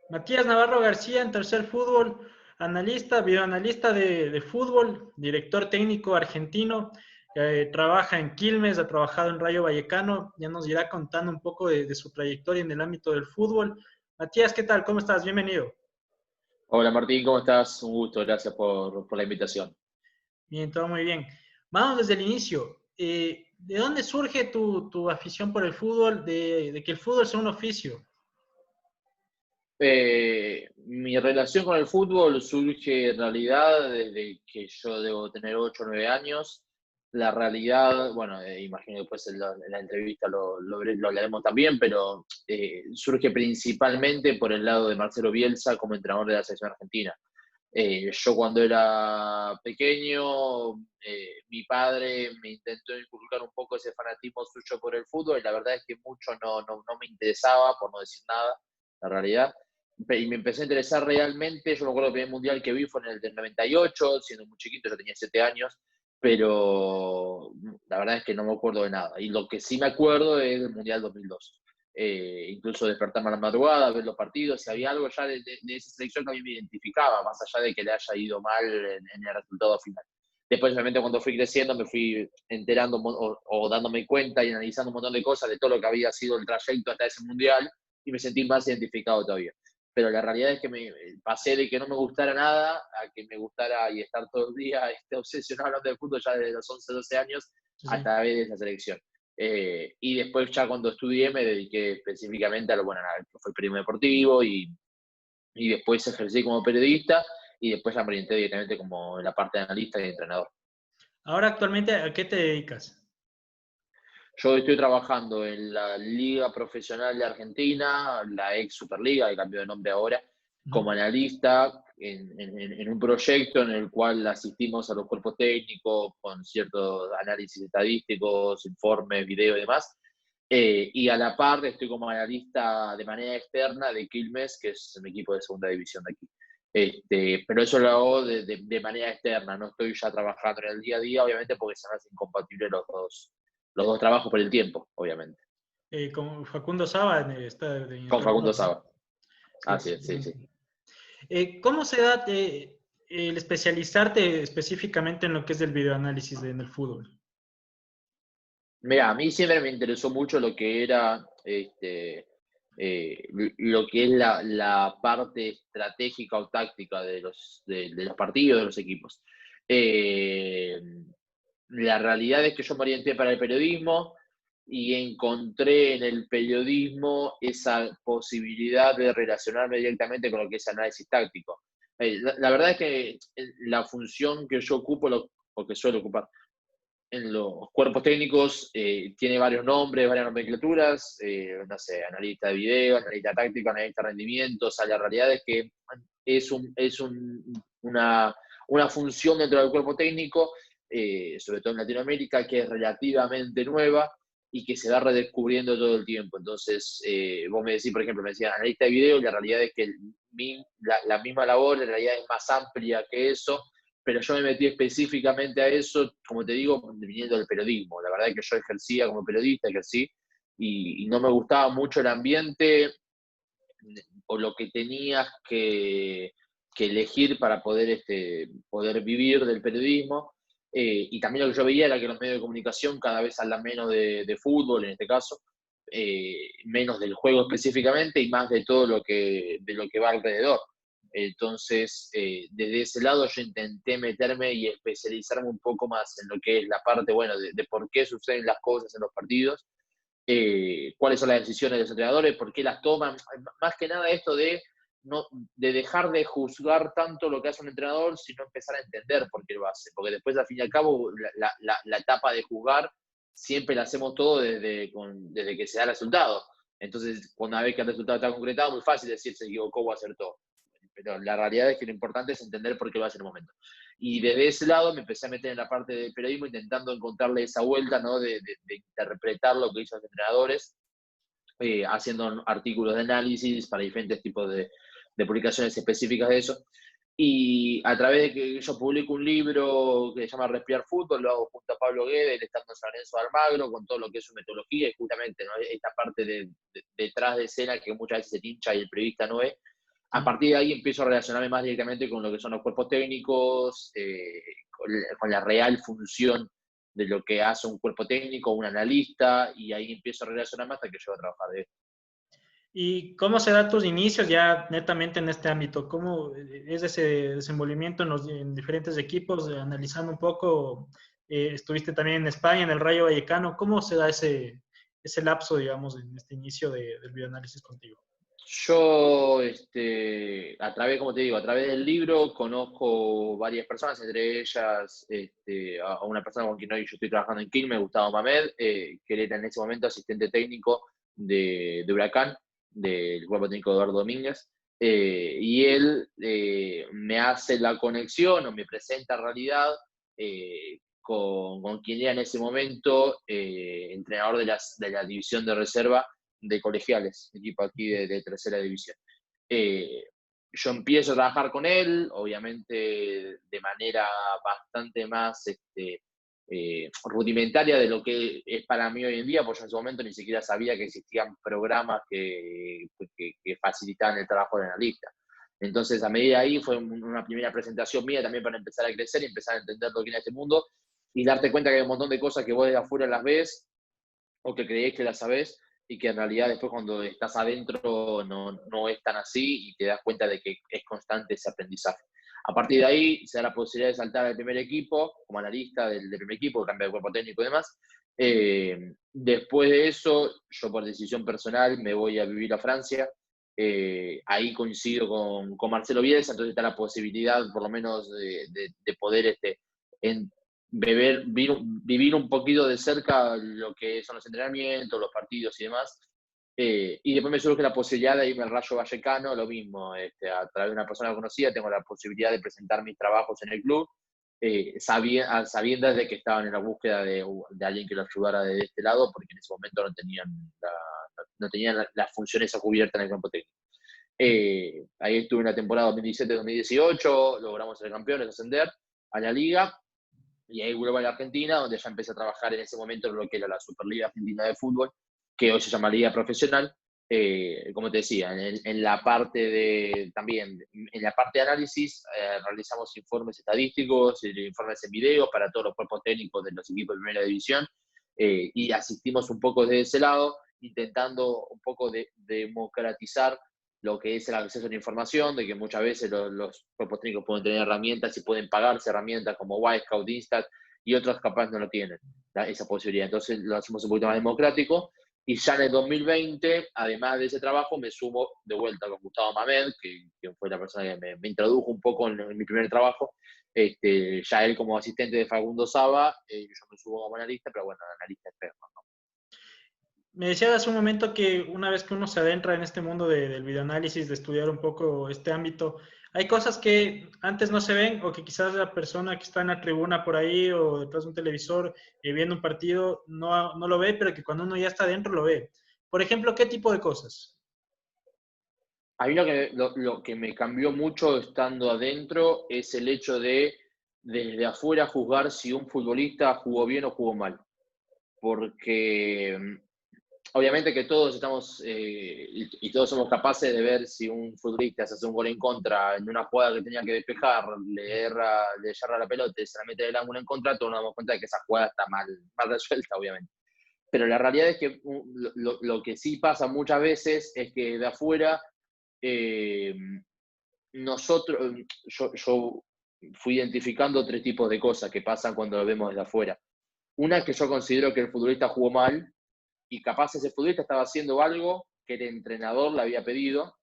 Matías Navarro García en Tercer Fútbol, analista, videoanalista de fútbol, director técnico argentino, trabaja en Quilmes, ha trabajado en Rayo Vallecano, ya nos irá contando un poco de su trayectoria en el ámbito del fútbol. Matías, ¿qué tal? ¿Cómo estás? Bienvenido. Hola Martín, ¿cómo estás? Un gusto, gracias por la invitación. Bien, todo muy bien. Vamos desde el inicio. ¿De dónde surge tu afición por el fútbol, de que el fútbol sea un oficio? Mi relación con el fútbol surge en realidad desde que yo debo tener 8 o 9 años. La realidad, bueno, imagino que después en la entrevista lo hablaremos también, pero surge principalmente por el lado de Marcelo Bielsa como entrenador de la selección argentina. Yo cuando era pequeño, mi padre me intentó inculcar un poco ese fanatismo suyo por el fútbol y la verdad es que mucho no me interesaba, por no decir nada, la realidad. Y me empecé a interesar realmente. Yo me acuerdo que el primer mundial que vi fue en el del 98, siendo muy chiquito, yo tenía 7 años, pero la verdad es que no me acuerdo de nada. Y lo que sí me acuerdo es del Mundial 2002. Incluso despertarme a la madrugada, ver los partidos, si había algo ya de esa selección que a mí me identificaba, más allá de que le haya ido mal en el resultado final. Después, obviamente, cuando fui creciendo, me fui enterando o dándome cuenta y analizando un montón de cosas de todo lo que había sido el trayecto hasta ese mundial y me sentí más identificado todavía. Pero la realidad es que me pasé de que no me gustara nada a que me gustara y estar todo el día obsesionado hablando de fútbol ya desde los 11, 12 años Sí, sí. hasta ver esa selección. Y después ya cuando estudié me dediqué específicamente a lo bueno, fue el periodismo deportivo y después ejercí como periodista y después ya me orienté directamente como en la parte de analista y entrenador. Ahora actualmente, ¿a qué te dedicas? Yo estoy trabajando en la Liga Profesional de Argentina, la ex Superliga, que cambió de nombre ahora, Ujú. como analista en un proyecto en el cual asistimos a los cuerpos técnicos con ciertos análisis estadísticos, informes, video y demás. Y a la par estoy como analista de manera externa de Quilmes, que es mi equipo de segunda división de aquí. Pero eso lo hago de manera externa, no estoy ya trabajando en el día a día, obviamente, porque se me hacen incompatibles los dos trabajos por el tiempo, obviamente. Con Facundo Saba está en Con Red Facundo Bull, ¿no? Saba. Sí, Así es, sí, sí. excelente. ¿Cómo se da el especializarte específicamente en lo que es el videoanálisis en el fútbol? Mira, a mí siempre me interesó mucho lo que era lo que es la parte estratégica o táctica de los partidos, de los equipos. Eh, la realidad es que yo me orienté para el periodismo y encontré en el periodismo esa posibilidad de relacionarme directamente con lo que es análisis táctico. La verdad es que la función que yo ocupo, o que suelo ocupar, en los cuerpos técnicos tiene varios nombres, varias nomenclaturas, no sé, analista de video, analista táctico, analista de rendimiento. O sea, la realidad es que es una función dentro del cuerpo técnico, sobre todo en Latinoamérica, que es relativamente nueva y que se va redescubriendo todo el tiempo. Entonces, vos me decís, por ejemplo, me decías analista de video, y la realidad es que la misma labor en realidad es más amplia que eso, pero yo me metí específicamente a eso, como te digo, viniendo del periodismo. La verdad es que yo ejercía como periodista, ejercí, y no me gustaba mucho el ambiente o lo que tenías que elegir para poder vivir del periodismo. Y también lo que yo veía era que los medios de comunicación cada vez hablan menos de fútbol, en este caso, menos del juego específicamente y más de lo que va alrededor. Entonces, desde ese lado yo intenté meterme y especializarme un poco más en lo que es la parte, bueno, de por qué suceden las cosas en los partidos, cuáles son las decisiones de los entrenadores, por qué las toman. Más que nada esto no, de dejar de juzgar tanto lo que hace un entrenador, sino empezar a entender por qué lo hace. Porque después, al fin y al cabo, la etapa de juzgar siempre la hacemos todo desde que se da el resultado. Entonces, una vez que el resultado está concretado, muy fácil decir se equivocó o acertó. Pero la realidad es que lo importante es entender por qué lo hace en el momento. Y desde ese lado me empecé a meter en la parte del periodismo, intentando encontrarle esa vuelta, ¿no? De interpretar lo que hizo los entrenadores, haciendo artículos de análisis para diferentes tipos de publicaciones específicas de eso. Y a través de que yo publico un libro que se llama Respirar Fútbol, lo hago junto a Pablo Guede, él estando en San Lorenzo de Almagro, con todo lo que es su metodología y justamente, ¿no?, esta parte detrás de escena que muchas veces se tincha y el periodista no ve. A partir de ahí empiezo a relacionarme más directamente con lo que son los cuerpos técnicos, con la real función de lo que hace un cuerpo técnico, un analista, y ahí empiezo a relacionarme hasta que llego a trabajar de esto. ¿Y cómo se dan tus inicios ya netamente en este ámbito? ¿Cómo es ese desenvolvimiento en diferentes equipos? Analizando un poco, estuviste también en España, en el Rayo Vallecano. ¿Cómo se da ese lapso, digamos, en este inicio del bioanálisis contigo? Yo, a través, como te digo, a través del libro conozco varias personas, entre ellas a una persona con quien hoy yo estoy trabajando en Quilmes, Gustavo Mamed, que él era en ese momento asistente técnico de Huracán, del cuerpo técnico de Eduardo Domínguez, y él me hace la conexión o me presenta en realidad con quien era en ese momento entrenador de la división de reserva de colegiales, equipo aquí de tercera división. Eh, yo empiezo a trabajar con él, obviamente de manera bastante más rudimentaria de lo que es para mí hoy en día, porque yo en ese momento ni siquiera sabía que existían programas que facilitaban el trabajo del analista. Entonces, a medida de ahí fue una primera presentación mía también para empezar a crecer y empezar a entender lo que era este mundo y darte cuenta que hay un montón de cosas que vos desde afuera las ves o que creéis que las sabés y que en realidad después cuando estás adentro no es tan así y te das cuenta de que es constante ese aprendizaje. A partir de ahí se da la posibilidad de saltar al primer equipo, como analista del primer equipo, cambia de cuerpo técnico y demás. Después de eso, yo por decisión personal me voy a vivir a Francia. Ahí coincido con Marcelo Bielsa, entonces está la posibilidad por lo menos de poder en, vivir un poquito de cerca lo que son los entrenamientos, los partidos y demás. Y después me surge la posibilidad de irme al Rayo Vallecano, lo mismo, a través de una persona conocida, tengo la posibilidad de presentar mis trabajos en el club, sabiendo de que estaban en la búsqueda de alguien que los ayudara de este lado, porque en ese momento no tenían las funciones a cubierta en el campo técnico. Ahí estuve en la temporada 2017-2018, logramos ser campeones, ascender a la liga, y ahí vuelvo a la Argentina, donde ya empecé a trabajar en ese momento en lo que era la Superliga Argentina de Fútbol, que hoy se llama Liga Profesional. Como te decía, en la parte también, en la parte de análisis, realizamos informes estadísticos, informes en video para todos los cuerpos técnicos de los equipos de primera división, y asistimos un poco de ese lado, intentando un poco de democratizar lo que es el acceso a la información, de que muchas veces los cuerpos técnicos pueden tener herramientas y pueden pagarse herramientas como Wisecout, Instat, y otros capaz no lo tienen, esa posibilidad. Entonces lo hacemos un poquito más democrático, y ya en el 2020, además de ese trabajo, me sumo de vuelta con Gustavo Mamed, que fue la persona que me introdujo un poco en mi primer trabajo, ya él como asistente de Facundo Saba, yo me subo como analista, pero bueno, analista externo, ¿no? Me decías hace un momento que una vez que uno se adentra en este mundo del videoanálisis, de estudiar un poco este ámbito, hay cosas que antes no se ven o que quizás la persona que está en la tribuna por ahí o detrás de un televisor viendo un partido no lo ve, pero que cuando uno ya está adentro lo ve. Por ejemplo, ¿qué tipo de cosas? A mí lo que me cambió mucho estando adentro es el hecho de desde afuera juzgar si un futbolista jugó bien o jugó mal. Porque obviamente que todos estamos y todos somos capaces de ver si un futbolista se hace un gol en contra en una jugada que tenía que despejar, le yerra la pelota y se la mete del ángulo en contra, todos nos damos cuenta de que esa jugada está mal resuelta, obviamente. Pero la realidad es que lo que sí pasa muchas veces es que de afuera eh, nosotros, yo fui identificando tres tipos de cosas que pasan cuando lo vemos desde afuera. Una es que yo considero que el futbolista jugó mal y capaz ese futbolista estaba haciendo algo que el entrenador le había pedido.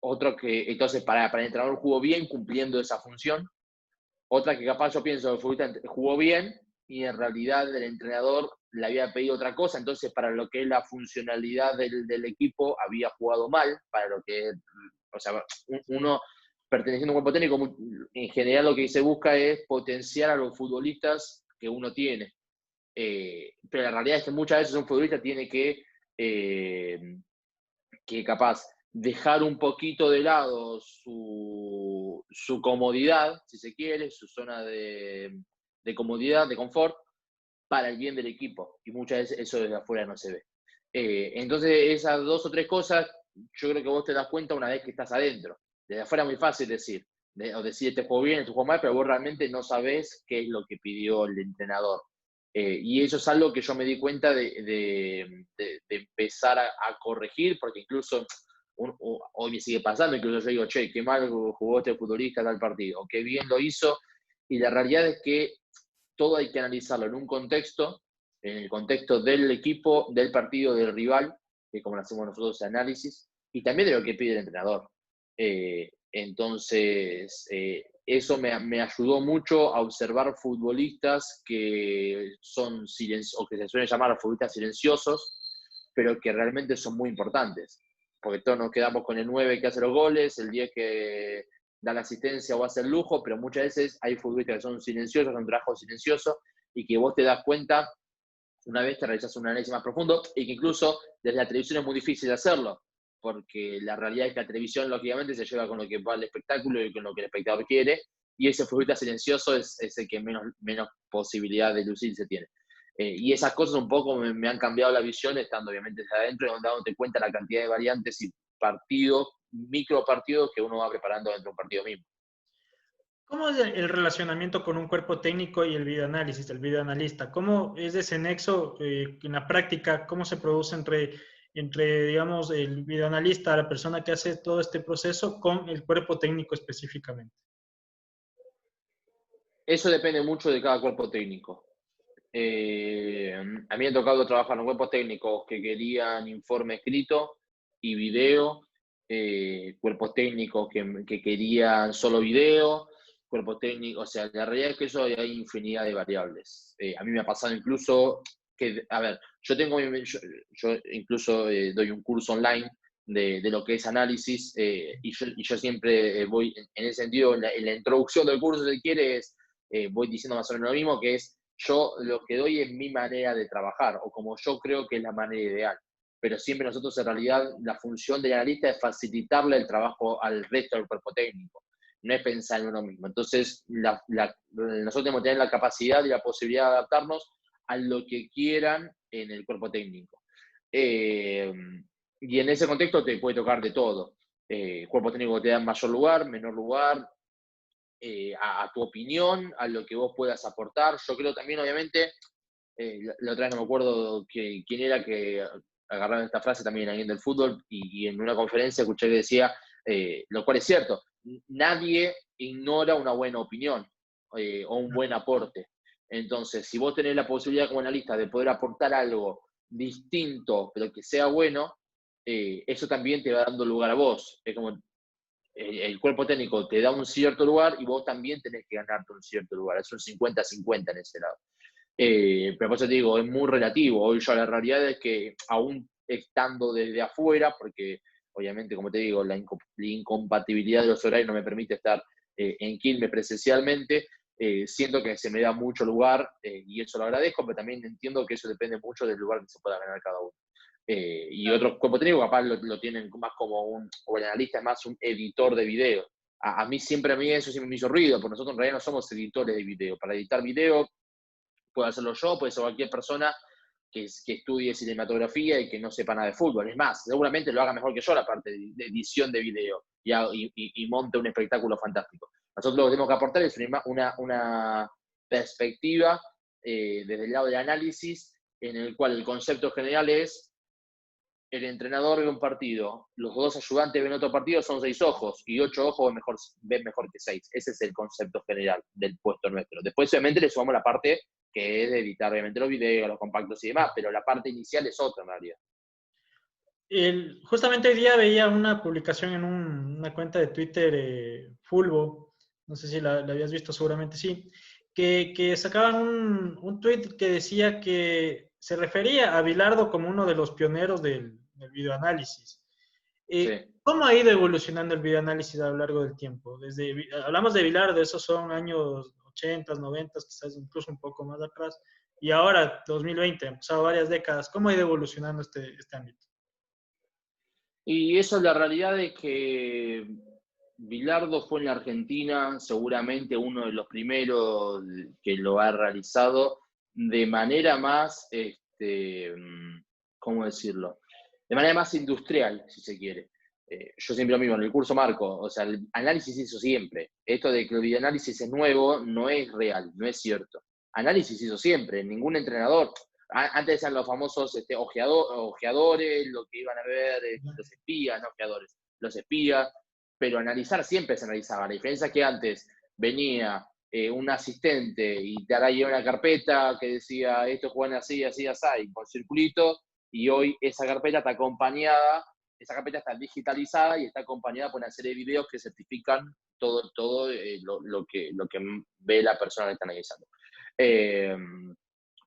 Otro que, entonces, para el entrenador jugó bien cumpliendo esa función. Otra que capaz yo pienso que el futbolista jugó bien y en realidad el entrenador le había pedido otra cosa, entonces para lo que es la funcionalidad del equipo había jugado mal, para lo que, o sea, uno perteneciendo a un cuerpo técnico, en general lo que se busca es potenciar a los futbolistas que uno tiene. Pero la realidad es que muchas veces un futbolista tiene que capaz dejar un poquito de lado su comodidad, si se quiere, su zona de comodidad, de confort, para el bien del equipo. Y muchas veces eso desde afuera no se ve. Entonces, esas dos o tres cosas yo creo que vos te das cuenta una vez que estás adentro. Desde afuera es muy fácil decir, o decir este juego bien, este juego mal, pero vos realmente no sabés qué es lo que pidió el entrenador. Y eso es algo que yo me di cuenta de empezar a corregir, porque incluso hoy me sigue pasando, incluso yo digo, che, qué mal jugó este futbolista tal partido, o qué bien lo hizo, y la realidad es que todo hay que analizarlo en un contexto, en el contexto del equipo, del partido, del rival, que como lo hacemos nosotros ese análisis, y también de lo que pide el entrenador. Entonces, eso me ayudó mucho a observar futbolistas que son silenciosos, o que se suelen llamar futbolistas silenciosos, pero que realmente son muy importantes. Porque todos nos quedamos con el 9 que hace los goles, el 10 que da la asistencia o hace el lujo, pero muchas veces hay futbolistas que son silenciosos, son un trabajo silencioso, y que vos te das cuenta una vez que realizas un análisis más profundo, y que incluso desde la televisión es muy difícil hacerlo, porque la realidad es que la televisión, lógicamente, se lleva con lo que va al espectáculo y con lo que el espectador quiere, y ese futbolista silencioso es el que menos posibilidad de lucirse tiene. Y esas cosas un poco me han cambiado la visión, estando obviamente desde adentro, y dándote cuenta la cantidad de variantes y partidos, micro partidos que uno va preparando dentro de un partido mismo. ¿Cómo es el relacionamiento con un cuerpo técnico y el videoanálisis, el videoanalista? ¿Cómo es ese nexo en la práctica? ¿Cómo se produce entre, digamos, el videoanalista, la persona que hace todo este proceso, con el cuerpo técnico específicamente? Eso depende mucho de cada cuerpo técnico. A mí me ha tocado trabajar en cuerpos técnicos que querían informe escrito y video, cuerpos técnicos que querían solo video, cuerpos técnicos, o sea, la realidad es que eso hay infinidad de variables. A mí me ha pasado incluso que, a ver, yo incluso doy un curso online de lo que es análisis, y yo siempre voy, en ese sentido, en la introducción del curso, si quieres, voy diciendo más o menos lo mismo, que es yo lo que doy es mi manera de trabajar, o como yo creo que es la manera ideal. Pero siempre nosotros, en realidad, la función del analista es facilitarle el trabajo al resto del cuerpo técnico, no es pensar en uno mismo. Entonces, nosotros tenemos que tener la capacidad y la posibilidad de adaptarnos a lo que quieran en el cuerpo técnico. Y en ese contexto te puede tocar de todo. Cuerpo técnico que te da mayor lugar, menor lugar, a tu opinión, a lo que vos puedas aportar. Yo creo también, obviamente, la otra vez no me acuerdo quién era que agarraron esta frase también ahí en el fútbol, y en una conferencia escuché que decía, lo cual es cierto, nadie ignora una buena opinión o un buen aporte. Entonces, si vos tenés la posibilidad como analista de poder aportar algo distinto, pero que sea bueno, eso también te va dando lugar a vos. Es como el cuerpo técnico te da un cierto lugar y vos también tenés que ganarte un cierto lugar. Es un 50-50 en ese lado. Pero por eso te digo, es muy relativo. Hoy ya la realidad es que aún estando desde afuera, porque obviamente, como te digo, la incompatibilidad de los horarios no me permite estar en Quilmes presencialmente, siento que se me da mucho lugar, y eso lo agradezco, pero también entiendo que eso depende mucho del lugar que se pueda ganar cada uno. Y otros cuerpos técnicos capaz lo tienen más como o el analista es más un editor de video. A mí eso siempre me hizo ruido, porque nosotros en realidad no somos editores de video. Para editar video puedo hacerlo yo, puede ser cualquier persona que estudie cinematografía y que no sepa nada de fútbol. Es más, seguramente lo haga mejor que yo la parte de edición de video y monte un espectáculo fantástico. Nosotros lo que tenemos que aportar es una perspectiva desde el lado del análisis, en el cual el concepto general es: el entrenador ve un partido, los dos ayudantes ven otro partido, son 6 ojos, y 8 ojos ven mejor que 6. Ese es el concepto general del puesto nuestro. Después, obviamente, le sumamos la parte que es de editar, obviamente, los videos, los compactos y demás, pero la parte inicial es otra, en realidad. Justamente hoy día veía una publicación en una cuenta de Twitter, Fulbo, no sé si la habías visto, seguramente sí, que sacaban un tweet que decía que se refería a Bilardo como uno de los pioneros del videoanálisis. Sí. ¿Cómo ha ido evolucionando el videoanálisis a lo largo del tiempo? Hablamos de Bilardo, esos son años 80, 90, quizás incluso un poco más atrás, y ahora, 2020, han pasado varias décadas. ¿Cómo ha ido evolucionando este ámbito? Y eso es la realidad, de que Bilardo fue en la Argentina seguramente uno de los primeros que lo ha realizado de manera más, ¿cómo decirlo? de manera más industrial, si se quiere. Yo siempre lo mismo, en el curso marco, o sea, el análisis hizo siempre. Esto de que el videoanálisis es nuevo no es real, no es cierto. Análisis hizo siempre, ningún entrenador. Antes eran los famosos ojeadores, lo que iban a ver, los espías, no ojeadores, los espías, pero analizar siempre se analizaba. La diferencia es que antes venía un asistente y te hará una carpeta que decía, estos juegan así, así, así, con circulito, y hoy esa carpeta está acompañada, esa carpeta está digitalizada y está acompañada por una serie de videos que certifican todo lo que ve la persona que está analizando.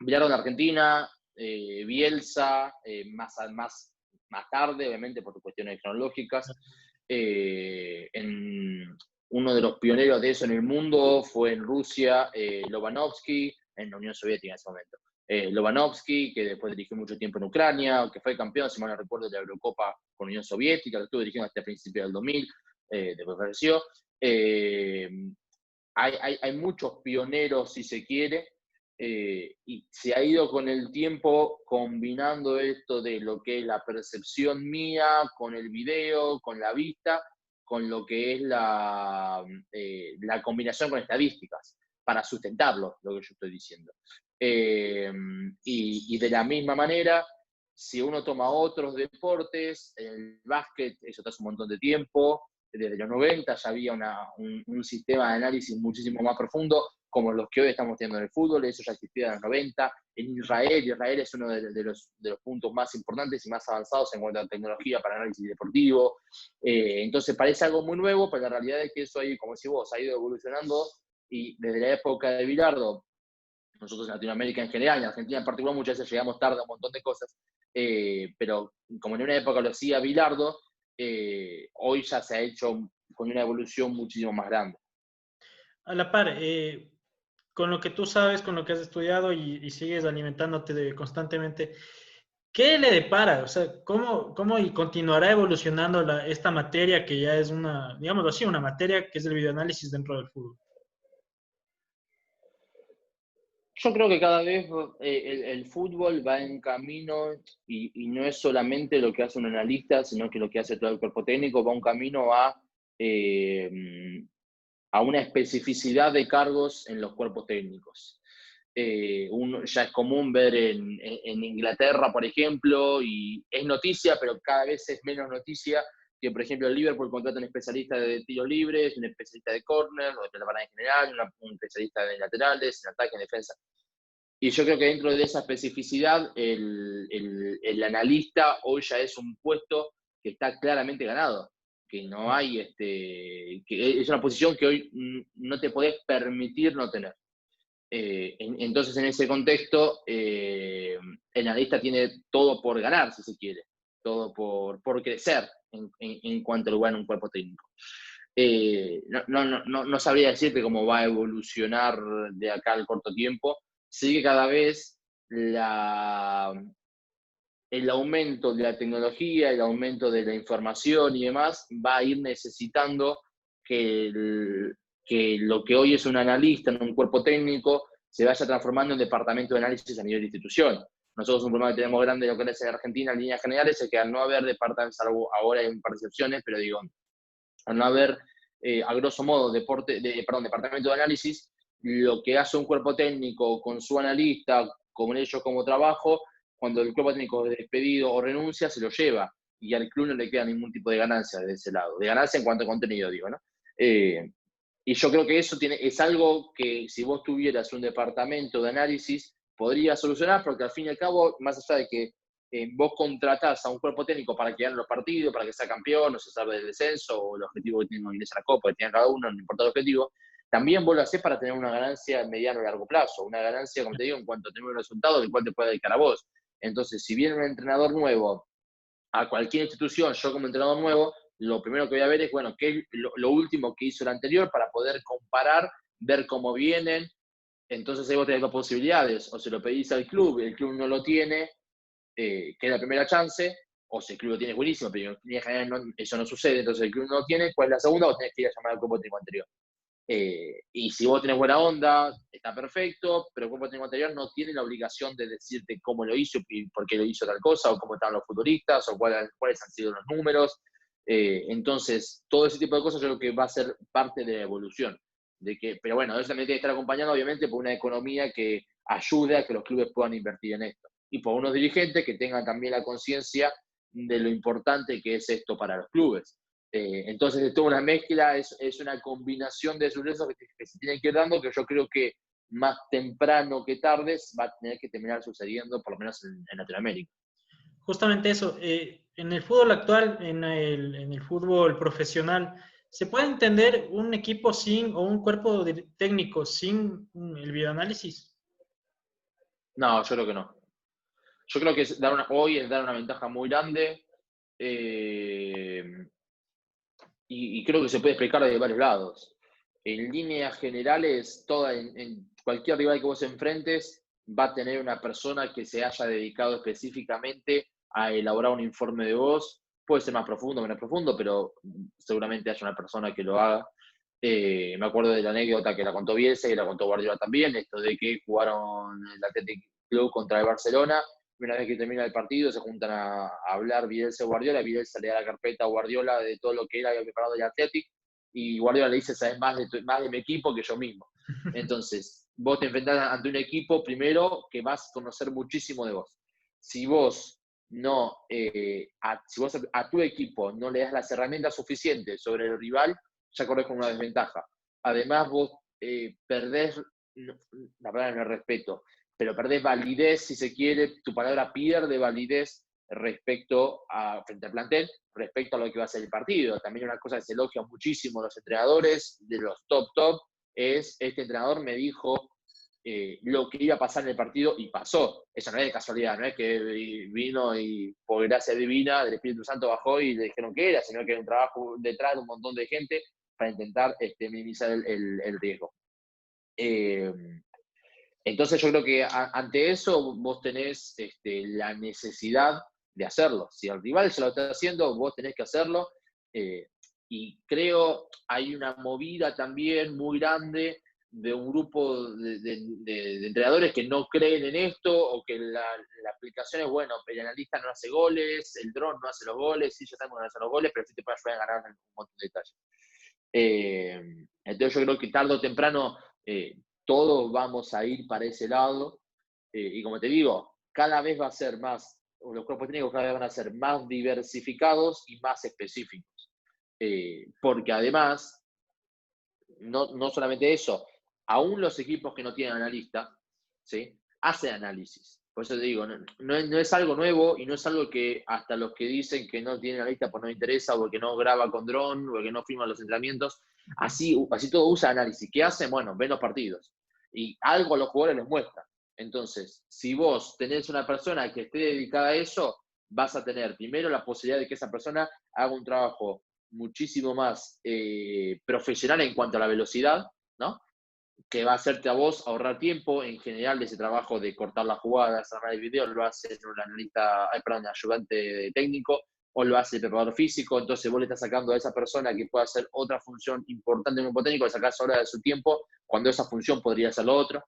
Bilardo en Argentina, Bielsa, más tarde, obviamente por cuestiones cronológicas. Uno de los pioneros de eso en el mundo fue en Rusia, Lobanovsky, en la Unión Soviética en ese momento. Lobanovsky, que después dirigió mucho tiempo en Ucrania, que fue campeón, si mal no recuerdo, de la Eurocopa con Unión Soviética, que estuvo dirigiendo hasta el principio del 2000, después falleció. Hay muchos pioneros, si se quiere, y se ha ido con el tiempo combinando esto de lo que es la percepción mía con el video, con la vista, con lo que es la combinación con estadísticas, para sustentarlo, lo que yo estoy diciendo. Y de la misma manera, si uno toma otros deportes, el básquet, eso está hace un montón de tiempo, desde los 90 ya había un sistema de análisis muchísimo más profundo, como los que hoy estamos teniendo en el fútbol, eso ya existía en los 90. En Israel es uno de los puntos más importantes y más avanzados en cuanto a tecnología para análisis deportivo. Entonces parece algo muy nuevo, pero la realidad es que eso ahí, como decís vos, ha ido evolucionando, y desde la época de Bilardo, nosotros en Latinoamérica en general, en Argentina en particular, muchas veces llegamos tarde a un montón de cosas, pero como en una época lo hacía Bilardo, hoy ya se ha hecho con una evolución muchísimo más grande. A la par, con lo que tú sabes, con lo que has estudiado y sigues alimentándote constantemente, ¿qué le depara? O sea, ¿cómo y continuará evolucionando esta materia que ya es una, digámoslo así, una materia que es el videoanálisis dentro del fútbol? Yo creo que cada vez el fútbol va en camino, y no es solamente lo que hace un analista, sino que lo que hace todo el cuerpo técnico, va un camino a una especificidad de cargos en los cuerpos técnicos. Ya es común ver en Inglaterra, por ejemplo, y es noticia, pero cada vez es menos noticia, que por ejemplo el Liverpool contrata un especialista de tiros libres, un especialista de córner, o de pelota parada en general, un especialista de laterales, en ataque, en defensa. Y yo creo que dentro de esa especificidad, el analista hoy ya es un puesto que está claramente ganado, que no hay, que es una posición que hoy no te podés permitir no tener. Entonces, en ese contexto, el analista tiene todo por ganar, si se quiere, todo por crecer en cuanto a lugar en un cuerpo técnico. No sabría decirte cómo va a evolucionar de acá al corto tiempo. Sí que cada vez el aumento de la tecnología, el aumento de la información y demás va a ir necesitando que lo que hoy es un analista en un cuerpo técnico se vaya transformando en departamento de análisis a nivel de institución. Nosotros un problema que tenemos grande en lo que es en Argentina en líneas generales es que al no haber departamentos, salvo ahora hay un par de excepciones, pero digo, al no haber a grosso modo departamento de análisis, lo que hace un cuerpo técnico con su analista, con ellos como trabajo, cuando el cuerpo técnico es despedido o renuncia, se lo lleva, y al club no le queda ningún tipo de ganancia de ese lado, de ganancia en cuanto a contenido, digo, ¿no? Y yo creo que eso es algo que si vos tuvieras un departamento de análisis, podría solucionar, porque al fin y al cabo, más allá de que vos contratás a un cuerpo técnico para que gane los partidos, para que sea campeón, o se salve del descenso, o el objetivo que tiene a la Copa, que tiene cada uno, no importa el objetivo, también vos lo hacés para tener una ganancia a mediano y largo plazo, una ganancia, como te digo, en cuanto a tener un resultado del cual te puede dedicar a vos. Entonces, si viene un entrenador nuevo a cualquier institución, yo como entrenador nuevo, lo primero que voy a ver es, bueno, qué es lo último que hizo el anterior para poder comparar, ver cómo vienen. Entonces ahí vos tenés dos posibilidades, o se lo pedís al club, el club no lo tiene, que es la primera chance, o si el club lo tiene buenísimo, pero en general eso no sucede, entonces el club no lo tiene, ¿cuál es la segunda? Vos tenés que ir a llamar al cuerpo técnico anterior. Y si vos tenés buena onda, está perfecto, pero el cuerpo técnico anterior no tiene la obligación de decirte cómo lo hizo y por qué lo hizo tal cosa, o cómo estaban los futbolistas, o cuáles han sido los números. Entonces, todo ese tipo de cosas yo creo que va a ser parte de la evolución. Pero bueno, eso también tiene que estar acompañado, obviamente, por una economía que ayude a que los clubes puedan invertir en esto. Y por unos dirigentes que tengan también la conciencia de lo importante que es esto para los clubes. Entonces, es toda una mezcla, es una combinación de sucesos que se tienen que ir dando, que yo creo que más temprano que tarde va a tener que terminar sucediendo, por lo menos en Latinoamérica. Justamente eso, en el fútbol actual, en el fútbol profesional, ¿se puede entender un equipo sin, o un cuerpo técnico sin el videoanálisis? No, yo creo que no. Yo creo que hoy es dar una ventaja muy grande. eh, y creo que se puede explicar de varios lados. En líneas generales, en cualquier rival que vos enfrentes va a tener una persona que se haya dedicado específicamente a elaborar un informe de voz. Puede ser más profundo, menos profundo, pero seguramente haya una persona que lo haga. Me acuerdo de la anécdota que la contó Bielsa y la contó Guardiola también, esto de que jugaron el Athletic Club contra el Barcelona. Una vez que termina el partido, se juntan a hablar Bielsa y Guardiola. Bielsa le da la carpeta a Guardiola de todo lo que él había preparado del Athletic, y Guardiola le dice: sabes más de mi equipo que yo mismo. Entonces, vos te enfrentás ante un equipo, primero, que vas a conocer muchísimo de vos. Si vos no, si vos a tu equipo no le das las herramientas suficientes sobre el rival, ya corres con una desventaja. Además, vos perdés, la palabra no es respeto, pero perdés validez, si se quiere, tu palabra pierde validez frente al plantel, respecto a lo que va a ser el partido. También una cosa que se elogia muchísimo los entrenadores, de los top, es: este entrenador me dijo lo que iba a pasar en el partido y pasó. Eso no es de casualidad, no es que vino y por gracia divina del Espíritu Santo bajó y le dijeron que era, sino que hay un trabajo detrás de un montón de gente para intentar minimizar el riesgo. Entonces yo creo que ante eso vos tenés la necesidad de hacerlo. Si el rival se lo está haciendo, vos tenés que hacerlo. Y creo hay una movida también muy grande de un grupo de entrenadores que no creen en esto, o que la aplicación es: bueno, el analista no hace goles, el dron no hace los goles, sí, ya sabemos que no hace los goles, pero sí te puede ayudar a ganar en un montón de detalles. Entonces yo creo que tarde o temprano todos vamos a ir para ese lado, y como te digo, cada vez va a ser más, los cuerpos técnicos cada vez van a ser más diversificados y más específicos, porque además, no solamente eso, aún los equipos que no tienen analista, ¿sí?, hacen análisis. Por eso te digo, no es algo nuevo, y no es algo que hasta los que dicen que no tienen analista pues no interesa, o porque no graba con dron, o que no filma los entrenamientos, así todo usa análisis. ¿Qué hacen? Bueno, ven los partidos. Y algo a los jugadores les muestra. Entonces, si vos tenés una persona que esté dedicada a eso, vas a tener primero la posibilidad de que esa persona haga un trabajo muchísimo más profesional en cuanto a la velocidad, ¿no?, que va a hacerte a vos ahorrar tiempo. En general, ese trabajo de cortar las jugadas, armar el video, lo hace un ayudante técnico, o lo hace el preparador físico. Entonces vos le estás sacando a esa persona que puede hacer otra función importante en un técnico, le sacás horas de su tiempo cuando esa función podría ser lo otro.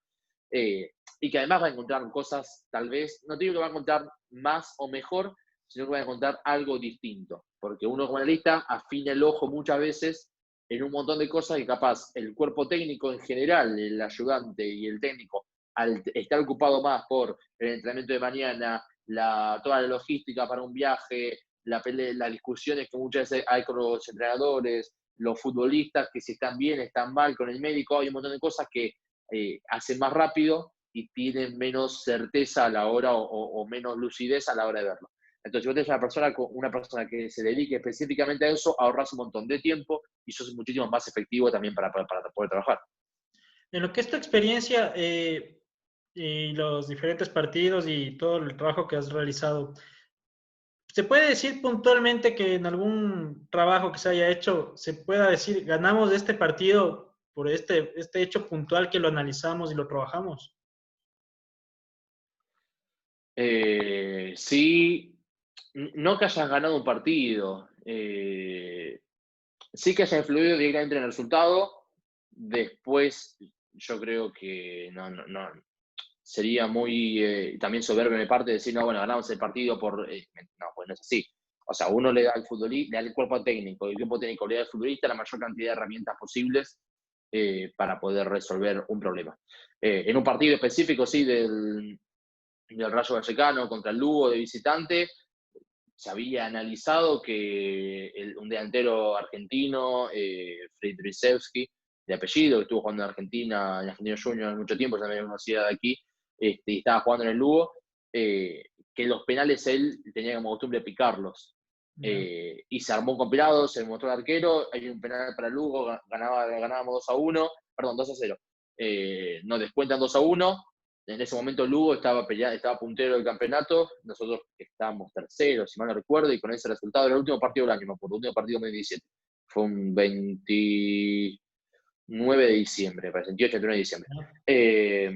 Y que además va a encontrar cosas, tal vez, no te digo que va a encontrar más o mejor, sino que va a encontrar algo distinto. Porque uno como analista afina el ojo muchas veces en un montón de cosas que capaz el cuerpo técnico en general, el ayudante y el técnico, al estar ocupado más por el entrenamiento de mañana, toda la logística para un viaje, las discusiones que muchas veces hay con los entrenadores, los futbolistas, que si están bien, están mal con el médico, hay un montón de cosas que hacen más rápido y tienen menos certeza a la hora, o menos lucidez a la hora de verlo. Entonces, si vos tenés una persona que se dedique específicamente a eso, ahorras un montón de tiempo y sos muchísimo más efectivo también para poder trabajar. En lo que es tu experiencia y los diferentes partidos y todo el trabajo que has realizado, ¿se puede decir puntualmente que en algún trabajo que se haya hecho, se pueda decir, ganamos este partido por este hecho puntual que lo analizamos y lo trabajamos? Sí, no que hayas ganado un partido, sí que haya influido directamente en el resultado. Después, yo creo que no sería muy también soberbio de mi parte decir, no, bueno, ganamos el partido no, pues no es así. O sea, uno le da al futbolista, le da al cuerpo técnico, el cuerpo técnico le da al futbolista la mayor cantidad de herramientas posibles para poder resolver un problema. En un partido específico, sí, del Rayo Vallecano contra el Lugo de visitante, se había analizado que un delantero argentino, Friedrichsewski, de apellido, que estuvo jugando en Argentino Junior mucho tiempo, también en una ciudad de aquí, y estaba jugando en el Lugo, que los penales él tenía como costumbre picarlos. Ya. Y se armó un compilado, se mostró el arquero, hay un penal para el Lugo, ganábamos 2-1, perdón, 2-0. Nos descuentan 2-1. En ese momento Lugo estaba puntero del campeonato, nosotros estábamos terceros, si mal no recuerdo, y con ese resultado era el último partido del año, me acuerdo, el último partido de 2017. Fue un 29 de diciembre, parece, 28, 29 de diciembre. Eh,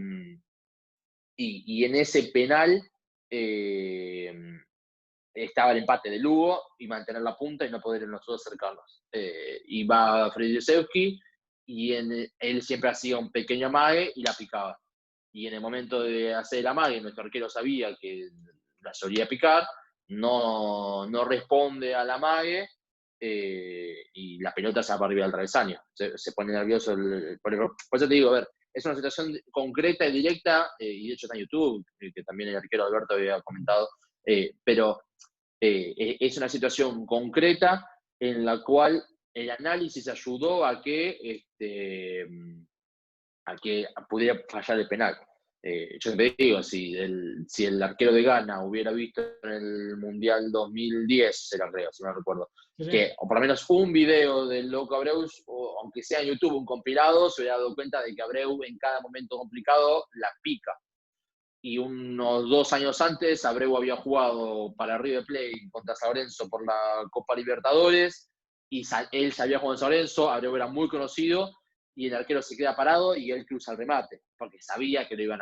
y en ese penal eh, estaba el empate de Lugo y mantener la punta y no poder nosotros acercarnos. Y va Friedrichsewski y él siempre hacía un pequeño amague y la picaba. Y en el momento de hacer el amague, nuestro arquero sabía que la solía picar, no responde al amague y la pelota se va para arriba del travesaño. Se pone nervioso. Por eso te digo, a ver, es una situación concreta y directa, y de hecho está en YouTube, que también el arquero Alberto había comentado, pero es una situación concreta en la cual el análisis ayudó a que pudiera fallar el penal. Yo siempre digo, si el arquero de Ghana hubiera visto en el Mundial 2010, era creo, si no recuerdo, Sí, sí. o por lo menos un video del Loco Abreu, o aunque sea en YouTube un compilado, se hubiera dado cuenta de que Abreu en cada momento complicado la pica. Y unos 2 años antes, Abreu había jugado para River Plate contra San Lorenzo por la Copa Libertadores, y él sabía jugar en San Lorenzo, Abreu era muy conocido, y el arquero se queda parado y él cruza el remate, porque sabía que lo iban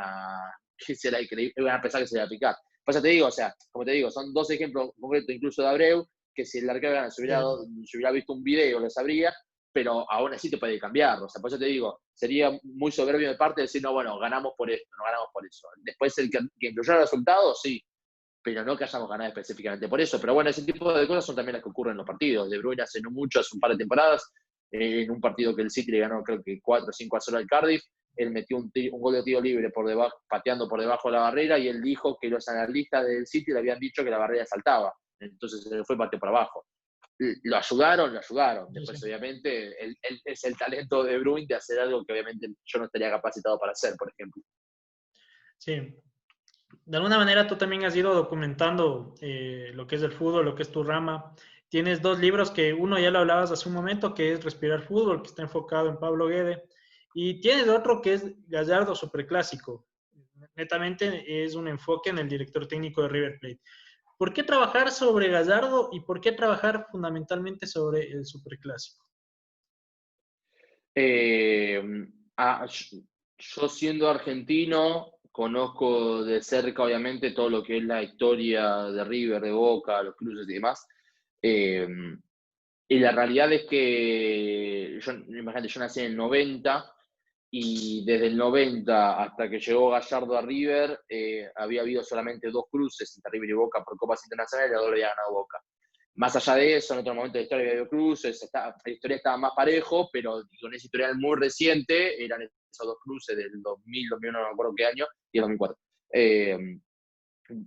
que iban a pensar que se iba a picar. Pues ya te digo, o sea, como te digo, son dos ejemplos concretos incluso de Abreu, que si el arquero se hubiera visto un video, lo sabría, pero aún así te puede cambiar. O sea, por eso te digo, sería muy soberbio de parte decir, no, bueno, ganamos por esto, no ganamos por eso. Después el que incluyera resultados, sí, pero no que hayamos ganado específicamente por eso. Pero bueno, ese tipo de cosas son también las que ocurren en los partidos. De Bruyne hace no mucho, hace un par de temporadas, en un partido que el City le ganó creo que 4-5-0 al Cardiff, él metió un gol de tiro libre por debajo, pateando por debajo de la barrera, y él dijo que los analistas del City le habían dicho que la barrera saltaba. Entonces se le fue pateó por abajo. Lo ayudaron. Después, Sí. obviamente, él es el talento de Bruin de hacer algo que obviamente yo no estaría capacitado para hacer, por ejemplo. Sí. De alguna manera tú también has ido documentando lo que es el fútbol, lo que es tu rama. Tienes dos libros que uno ya lo hablabas hace un momento, que es Respirar Fútbol, que está enfocado en Pablo Guede, y tienes otro que es Gallardo Superclásico. Netamente es un enfoque en el director técnico de River Plate. ¿Por qué trabajar sobre Gallardo y por qué trabajar fundamentalmente sobre el Superclásico? Eh, ah, yo siendo argentino, conozco de cerca, obviamente, todo lo que es la historia de River, de Boca, los cruces y demás. Eh, y la realidad es que, imagínate, yo nací en el 90 y desde el 90 hasta que llegó Gallardo a River, había habido solamente 2 cruces entre River y Boca por Copas Internacionales, y la doble había ganado Boca. Más allá de eso, en otro momento de la historia había habido cruces, la historia estaba más parejo, pero con ese historial muy reciente, eran esos 2 cruces del 2000, 2001, no me acuerdo qué año, y el 2004.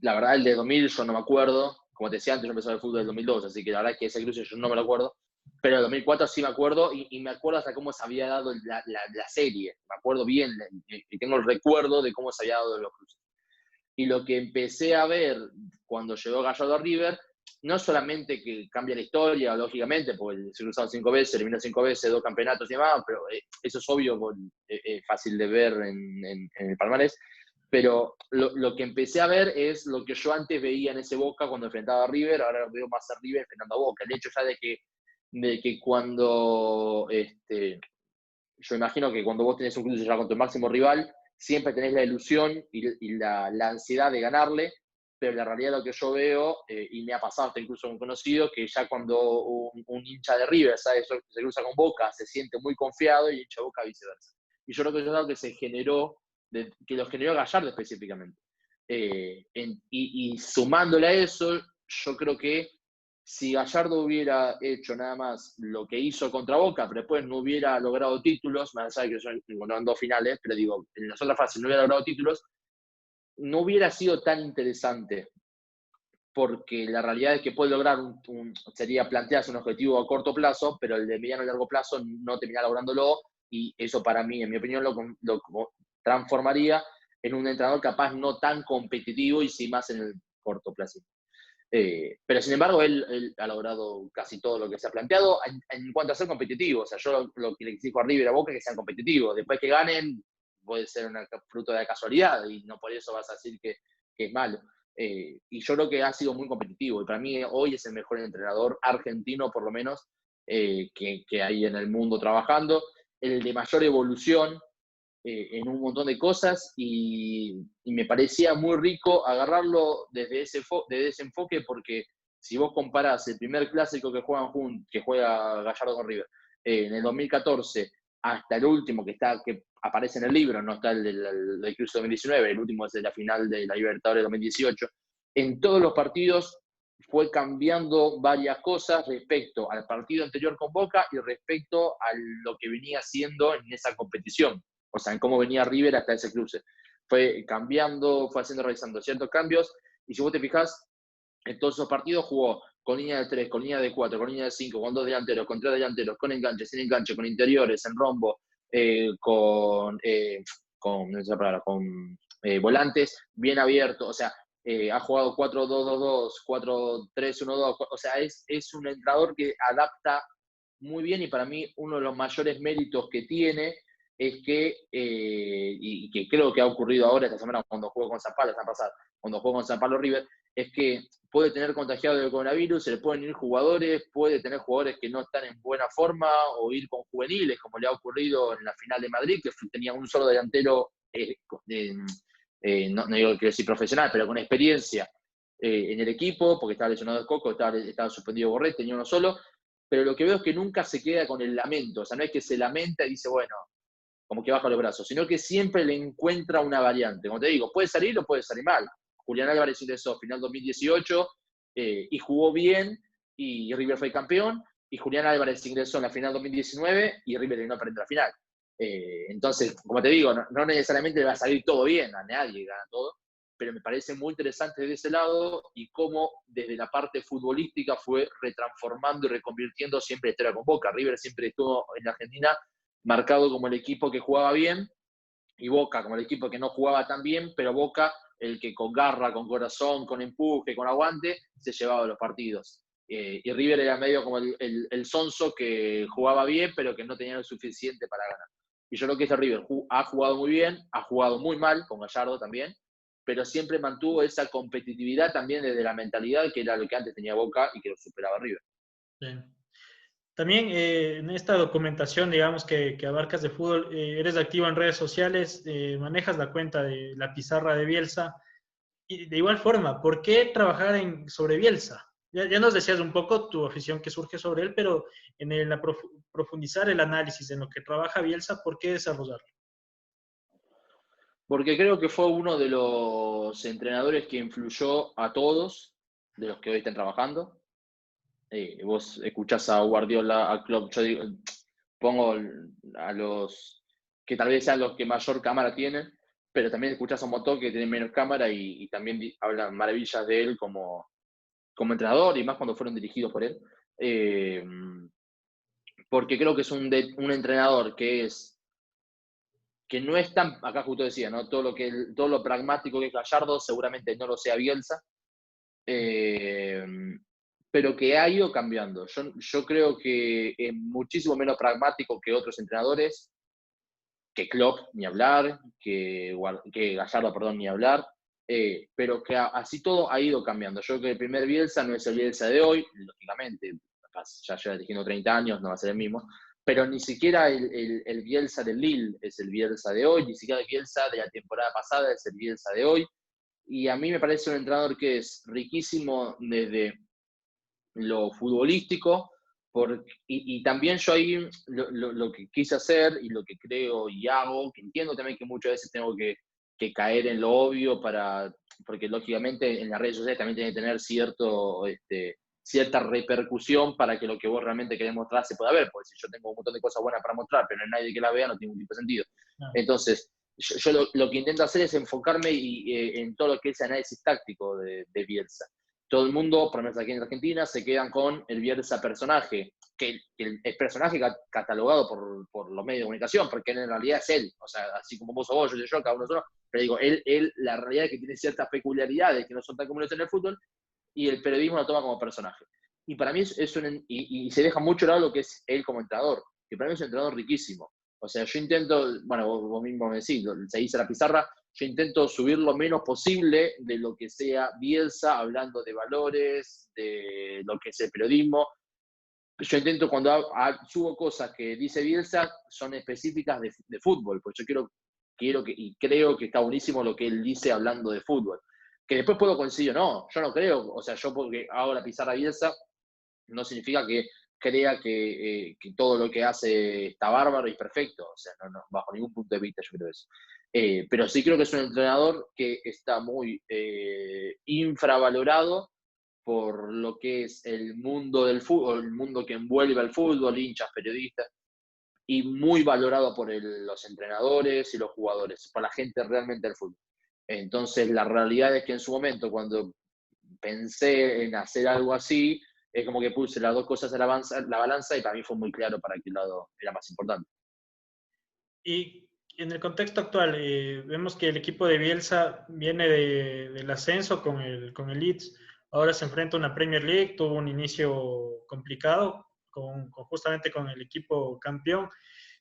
La verdad, el de 2000 yo no me acuerdo, como te decía antes, yo empecé el fútbol del 2002, así que la verdad es que ese cruce yo no me lo acuerdo, pero el 2004 sí me acuerdo, y me acuerdo hasta cómo se había dado la serie, me acuerdo bien, y tengo el recuerdo de cómo se había dado los cruces. Y lo que empecé a ver cuando llegó Gallardo a River, no solamente que cambia la historia, lógicamente, porque se cruzaron 5 veces, eliminó 5 veces, 2 campeonatos y demás, pero eso es obvio, fácil de ver en el palmarés, pero lo que empecé a ver es lo que yo antes veía en ese Boca cuando enfrentaba a River, ahora lo veo más a River enfrentando a Boca. El hecho ya de que cuando, yo imagino que cuando vos tenés un cruce ya con tu máximo rival, siempre tenés la ilusión y la ansiedad de ganarle, pero la realidad lo que yo veo, y me ha pasado hasta incluso con conocidos, que ya cuando un hincha de River, ¿sabes? Se cruza con Boca, se siente muy confiado, y el hincha de Boca viceversa. y yo creo que es algo que se generó, que lo generó Gallardo específicamente. Y sumándole a eso, yo creo que si Gallardo hubiera hecho nada más lo que hizo contra Boca, pero después no hubiera logrado títulos, más allá de que son encontraron 2 finales, pero digo, en las otras fases no hubiera logrado títulos, no hubiera sido tan interesante, porque la realidad es que puede lograr sería plantearse un objetivo a corto plazo, pero el de mediano y largo plazo no termina lográndolo, y eso para mí, en mi opinión, lo transformaría en un entrenador capaz no tan competitivo y sí más en el corto plazo. Pero sin embargo, él ha logrado casi todo lo que se ha planteado en cuanto a ser competitivo. O sea, yo lo que le exijo a River y a Boca es que sean competitivos. Después que ganen, puede ser un fruto de la casualidad y no por eso vas a decir que es malo. Y yo creo que ha sido muy competitivo. Y para mí hoy es el mejor entrenador argentino, por lo menos, que hay en el mundo trabajando. El de mayor evolución en un montón de cosas y me parecía muy rico agarrarlo desde ese enfoque, porque si vos comparás el primer clásico que juega Gallardo con River en el 2014 hasta el último que aparece en el libro, no está el del Cruce 2019, el último es de la final de la Libertadores 2018, en todos los partidos fue cambiando varias cosas respecto al partido anterior con Boca y respecto a lo que venía haciendo en esa competición. O sea, en cómo venía River hasta ese cruce. Fue cambiando, realizando ciertos cambios, y si vos te fijás, en todos esos partidos jugó con línea de 3, con línea de 4, con línea de 5, con 2 delanteros, con 3 delanteros, con enganche, sin enganche, con interiores, en rombo, con volantes bien abiertos. O sea, ha jugado 4-2-2-2, 4-3-1-2. O sea, es un entrenador que adapta muy bien, y para mí uno de los mayores méritos que tiene es que, y que creo que ha ocurrido ahora esta semana cuando jugó con San Pablo, cuando jugó con San Pablo River, es que puede tener contagiado del coronavirus, se le pueden ir jugadores, puede tener jugadores que no están en buena forma o ir con juveniles, como le ha ocurrido en la final de Madrid, que tenía un solo delantero, no digo que decir profesional, pero con experiencia en el equipo, porque estaba lesionado el Coco, estaba suspendido Borré, tenía uno solo, pero lo que veo es que nunca se queda con el lamento. O sea, no es que se lamenta y dice, bueno, como que baja los brazos, sino que siempre le encuentra una variante. Como te digo, puede salir o puede salir mal. Julián Álvarez ingresó final 2018 y jugó bien, y River fue campeón, y Julián Álvarez ingresó en la final 2019 y River terminó perdiendo la final. Entonces, como te digo, no necesariamente le va a salir todo bien, a nadie gana todo, pero me parece muy interesante de ese lado, y cómo desde la parte futbolística fue retransformando y reconvirtiendo siempre la historia con Boca. River siempre estuvo en la Argentina marcado como el equipo que jugaba bien, y Boca como el equipo que no jugaba tan bien, pero Boca el que con garra, con corazón, con empuje, con aguante, se llevaba los partidos. Y River era medio como el sonso que jugaba bien, pero que no tenía lo suficiente para ganar. Y yo creo que este River ha jugado muy bien, ha jugado muy mal, con Gallardo también, pero siempre mantuvo esa competitividad también desde la mentalidad, que era lo que antes tenía Boca y que lo superaba River. Bien. También en esta documentación, digamos, que abarcas de fútbol, eres activo en redes sociales, manejas la cuenta de la pizarra de Bielsa. Y de igual forma, ¿por qué trabajar sobre Bielsa? Ya nos decías un poco tu afición que surge sobre él, pero en profundizar el análisis en lo que trabaja Bielsa, ¿por qué desarrollarlo? Porque creo que fue uno de los entrenadores que influyó a todos, de los que hoy están trabajando. Vos escuchás a Guardiola, a Klopp, yo digo, pongo a los que tal vez sean los que mayor cámara tienen, pero también escuchás a Moto, que tiene menos cámara, y también hablan maravillas de él como entrenador, y más cuando fueron dirigidos por él. Porque creo que es un entrenador que no es tan, acá justo decía, ¿no? Todo lo pragmático que es Gallardo seguramente no lo sea Bielsa, pero que ha ido cambiando. Yo creo que es muchísimo menos pragmático que otros entrenadores, que Klopp, ni hablar, que Gallardo, perdón, ni hablar, pero que así todo ha ido cambiando. Yo creo que el primer Bielsa no es el Bielsa de hoy, lógicamente, ya lleva dirigiendo 30 años, no va a ser el mismo, pero ni siquiera el Bielsa del Lille es el Bielsa de hoy, ni siquiera el Bielsa de la temporada pasada es el Bielsa de hoy, y a mí me parece un entrenador que es riquísimo desde lo futbolístico, Y también yo ahí lo que quise hacer y lo que creo y hago, que entiendo también que muchas veces tengo que caer en lo obvio porque lógicamente en las redes sociales también tiene que tener cierta repercusión para que lo que vos realmente querés mostrar se pueda ver, porque si yo tengo un montón de cosas buenas para mostrar, pero no hay nadie que la vea, no tiene ningún tipo de sentido. No. Entonces, yo lo que intento hacer es enfocarme en todo lo que es análisis táctico de Bielsa. Todo el mundo, por lo menos aquí en Argentina, se quedan con el Bielsa personaje, que el personaje catalogado por los medios de comunicación, porque él en realidad es él, o sea, así como vos o vos, yo soy yo, cada uno es uno, pero digo, la realidad es que tiene ciertas peculiaridades que no son tan comunes en el fútbol, y el periodismo lo toma como personaje. Y para mí y se deja mucho de lado lo que es él como entrenador, que para mí es un entrenador riquísimo. O sea, yo intento, bueno, vos mismo me decís, se dice la pizarra, yo intento subir lo menos posible de lo que sea Bielsa, hablando de valores, de lo que es el periodismo. Yo intento, cuando subo cosas que dice Bielsa, son específicas de fútbol, pues yo quiero y creo que está buenísimo lo que él dice hablando de fútbol. Que después puedo coincidir, no, yo no creo, o sea, yo porque hago la pizarra Bielsa, no significa que crea que todo lo que hace está bárbaro y perfecto, o sea, no, bajo ningún punto de vista yo creo eso. Pero sí creo que es un entrenador que está muy infravalorado por lo que es el mundo del fútbol, el mundo que envuelve al fútbol, hinchas, periodistas, y muy valorado por los entrenadores y los jugadores, por la gente realmente del fútbol. Entonces, la realidad es que en su momento, cuando pensé en hacer algo así, es como que puse las dos cosas en la balanza y para mí fue muy claro para qué lado era más importante. Y en el contexto actual, vemos que el equipo de Bielsa viene del ascenso con el Leeds, ahora se enfrenta a una Premier League, tuvo un inicio complicado justamente con el equipo campeón.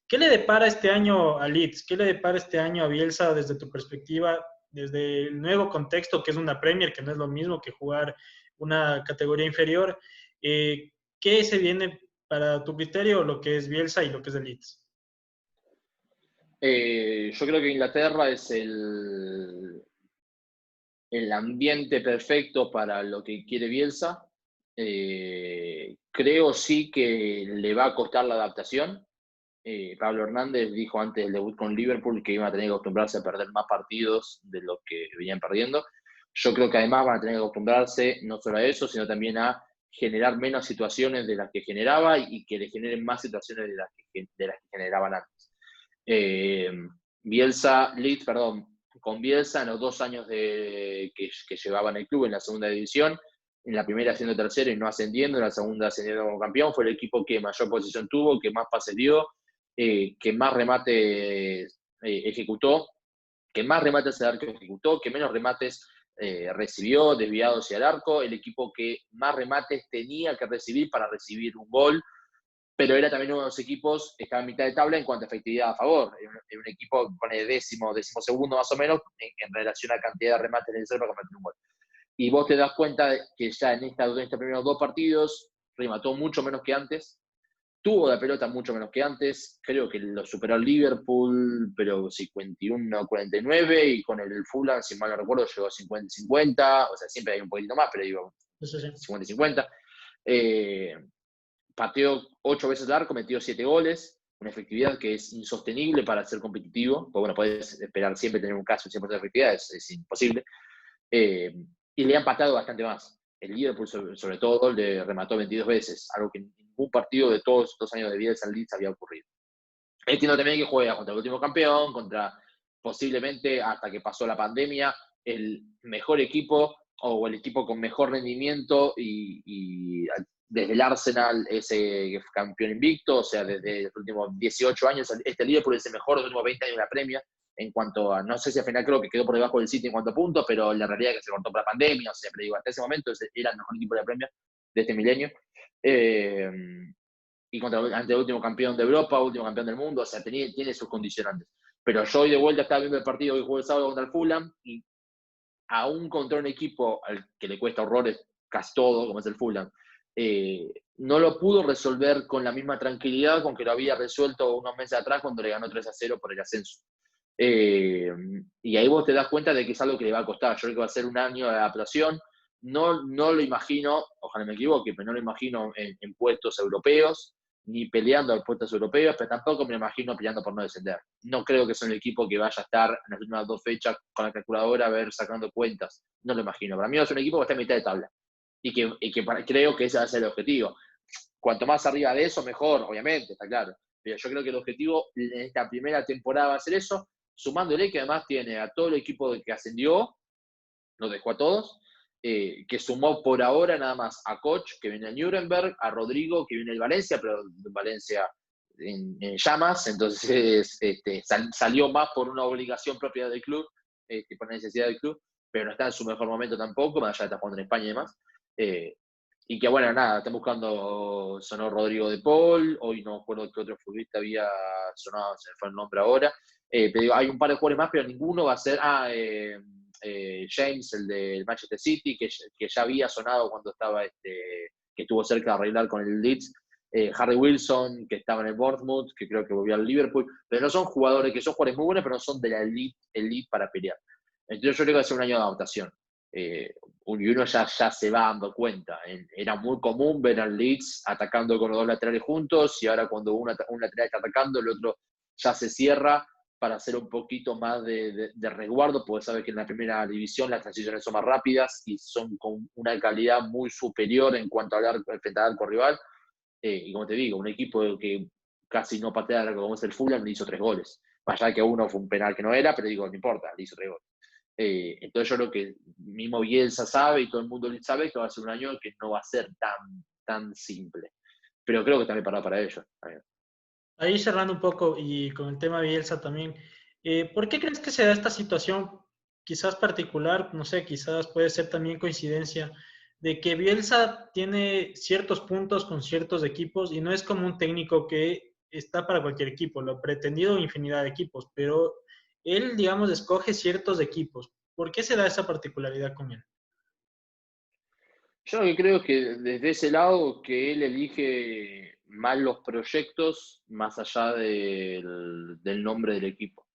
¿Qué le depara este año a Leeds? ¿Qué le depara este año a Bielsa desde tu perspectiva, desde el nuevo contexto que es una Premier, que no es lo mismo que jugar una categoría inferior? ¿Qué se viene para tu criterio lo que es Bielsa y lo que es el Leeds? Yo creo que Inglaterra es el ambiente perfecto para lo que quiere Bielsa. Creo sí que le va a costar la adaptación. Pablo Hernández dijo antes del debut con Liverpool que iban a tener que acostumbrarse a perder más partidos de los que venían perdiendo. Yo creo que además van a tener que acostumbrarse no solo a eso, sino también a generar menos situaciones de las que generaba y que le generen más situaciones de las que generaban antes. Eh, Leeds, con Bielsa en los 2 años que llevaban el club en la segunda división, en la primera siendo tercero y no ascendiendo, en la segunda ascendiendo como campeón, fue el equipo que mayor posición tuvo, que más pases dio, que más remates ejecutó, que más remates al arco ejecutó, que menos remates recibió desviados hacia el arco, el equipo que más remates tenía que recibir para recibir un gol, pero era también uno de los equipos que estaba en mitad de tabla en cuanto a efectividad a favor. Era un equipo que pone décimo segundo más o menos en relación a la cantidad de remates necesarios para convertir un gol. Y vos te das cuenta que ya en estos primeros 2 partidos remató mucho menos que antes, tuvo la pelota mucho menos que antes, creo que lo superó el Liverpool, pero 51-49, y con el Fulham, si mal no recuerdo, llegó a 50-50, o sea, siempre hay un poquito más, pero digo, 50-50. Pateó 8 veces el arco, metió 7 goles, una efectividad que es insostenible para ser competitivo, porque bueno, puedes esperar siempre tener un caso de 100% de efectividad, es imposible. Y le han patado bastante más. El Liverpool, sobre todo, le remató 22 veces, algo que en ningún partido de todos estos años de vida de San Leeds había ocurrido. Entiendo también que juega contra el último campeón, contra posiblemente, hasta que pasó la pandemia, el mejor equipo o el equipo con mejor rendimiento y desde el Arsenal, ese campeón invicto, o sea, desde los últimos 18 años, este Liverpool es el mejor de los últimos 20 años de la Premier, en cuanto a, no sé si al final creo que quedó por debajo del City en cuanto a puntos, pero la realidad es que se cortó por la pandemia, o sea, pero digo, hasta ese momento era el mejor equipo de la Premier de este milenio. Y ante el último campeón de Europa, último campeón del mundo, o sea, tiene sus condicionantes. Pero yo hoy de vuelta estaba viendo el partido que jugó el sábado contra el Fulham, y aún contra un equipo al que le cuesta horrores casi todo, como es el Fulham, no lo pudo resolver con la misma tranquilidad con que lo había resuelto unos meses atrás cuando le ganó 3-0 por el ascenso. Y ahí vos te das cuenta de que es algo que le va a costar. Yo creo que va a ser un año de adaptación. no lo imagino, ojalá me equivoque, pero no lo imagino en puestos europeos, ni peleando a puestos europeos, pero tampoco me lo imagino peleando por no descender. No creo que sea un equipo que vaya a estar en las últimas 2 fechas con la calculadora a ver sacando cuentas. No lo imagino. Para mí es un equipo que está en mitad de tabla. Creo que ese va a ser el objetivo. Cuanto más arriba de eso, mejor, obviamente, está claro. Pero yo creo que el objetivo en esta primera temporada va a ser eso, sumándole que además tiene a todo el equipo que ascendió, lo dejó a todos, que sumó por ahora nada más a Koch, que viene a Nuremberg, a Rodrigo, que viene del Valencia, pero Valencia en llamas, entonces salió más por una obligación propia del club, por necesidad del club, pero no está en su mejor momento tampoco, más allá de estar jugando en España y demás. Y que bueno, nada, están buscando, sonó Rodrigo de Paul, hoy no me acuerdo qué otro futbolista había sonado, se me fue el nombre ahora, pero digo, hay un par de jugadores más, pero ninguno va a ser, James, el del Manchester City, que ya había sonado cuando estaba, que estuvo cerca de arreglar con el Leeds, Harry Wilson, que estaba en el Bournemouth, que creo que volvió al Liverpool, pero no son jugadores, que son jugadores muy buenos, pero no son de la elite para pelear. Entonces yo creo que va a ser un año de adaptación. Y uno ya se va dando cuenta. Era muy común ver al Leeds atacando con los 2 laterales juntos, y ahora cuando un lateral está atacando, el otro ya se cierra para hacer un poquito más de resguardo, porque sabe que en la primera división las transiciones son más rápidas y son con una calidad muy superior en cuanto a enfrentar al arco rival. Y como te digo, un equipo que casi no patea al arco como es el Fulham, le hizo 3 goles. Más allá de que uno fue un penal que no era, pero digo, no importa, le hizo 3 goles. Entonces yo creo que mismo Bielsa sabe y todo el mundo sabe que va a ser un año que no va a ser tan simple. Pero creo que está preparado para ello. Ahí cerrando un poco y con el tema Bielsa también, ¿por qué crees que se da esta situación quizás particular? No sé, quizás puede ser también coincidencia de que Bielsa tiene ciertos puntos con ciertos equipos y no es como un técnico que está para cualquier equipo, lo ha pretendido infinidad de equipos, pero él, digamos, escoge ciertos equipos. ¿Por qué se da esa particularidad con él? Yo lo que creo es que desde ese lado que él elige más los proyectos más allá del nombre del equipo,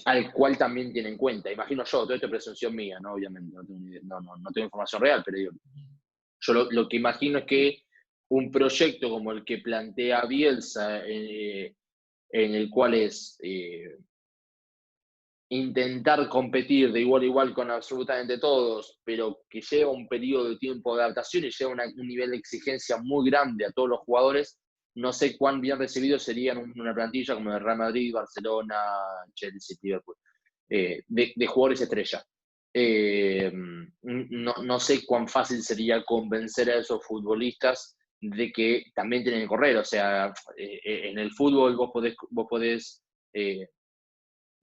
al cual también tiene en cuenta. Imagino yo, todo esto es presunción mía, ¿no? Obviamente, no tengo información real, pero digo, yo lo que imagino es que un proyecto como el que plantea Bielsa, en el cual es intentar competir de igual a igual con absolutamente todos, pero que lleva un periodo de tiempo de adaptación y lleva un nivel de exigencia muy grande a todos los jugadores, no sé cuán bien recibidos serían una plantilla como el Real Madrid, Barcelona, Chelsea, Liverpool, de jugadores estrella. No sé cuán fácil sería convencer a esos futbolistas de que también tienen que correr. O sea, en el fútbol vos podés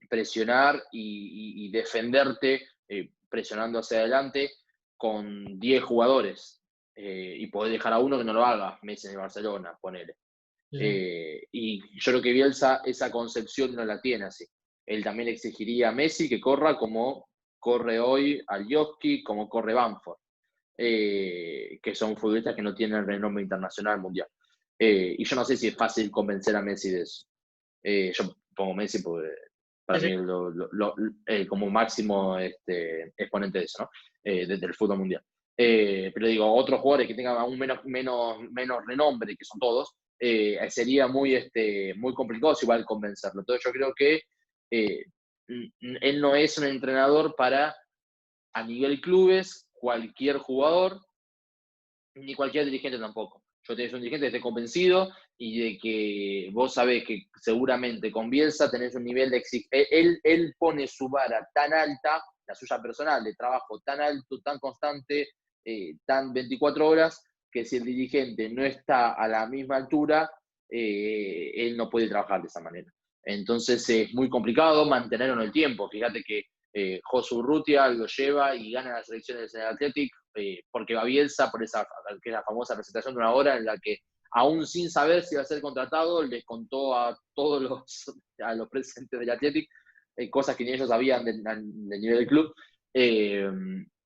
presionar y defenderte presionando hacia adelante con 10 jugadores, y podés dejar a uno que no lo haga, Messi en el Barcelona, ponele. Sí. Y yo creo que Bielsa esa concepción no la tiene así. Él también exigiría a Messi que corra como corre hoy Alioski, como corre Bamford, que son futbolistas que no tienen renombre internacional mundial. Y yo no sé si es fácil convencer a Messi de eso. Yo pongo Messi porque para Sí, sí. mí como máximo exponente de eso, ¿no? Desde el fútbol mundial. Pero digo, otros jugadores que tengan aún menos renombre, que son todos, sería muy complicado igual convencerlo. Entonces yo creo que él no es un entrenador para, a nivel clubes, cualquier jugador, ni cualquier dirigente tampoco. Yo tenés un dirigente que esté convencido y de que vos sabés que seguramente con Bielsa tenés un nivel de exigencia. Él pone su vara tan alta, la suya personal, de trabajo tan alto, tan constante, tan 24 horas, que si el dirigente no está a la misma altura, él no puede trabajar de esa manera. Entonces es muy complicado mantenerlo en el tiempo. Fíjate que Josu Urrutia lo lleva y gana las elecciones en el Athletic, porque va Bielsa por aquella famosa presentación de 1 hora en la que, aún sin saber si iba a ser contratado, les contó a todos los presentes del Athletic cosas que ni ellos sabían del nivel del club.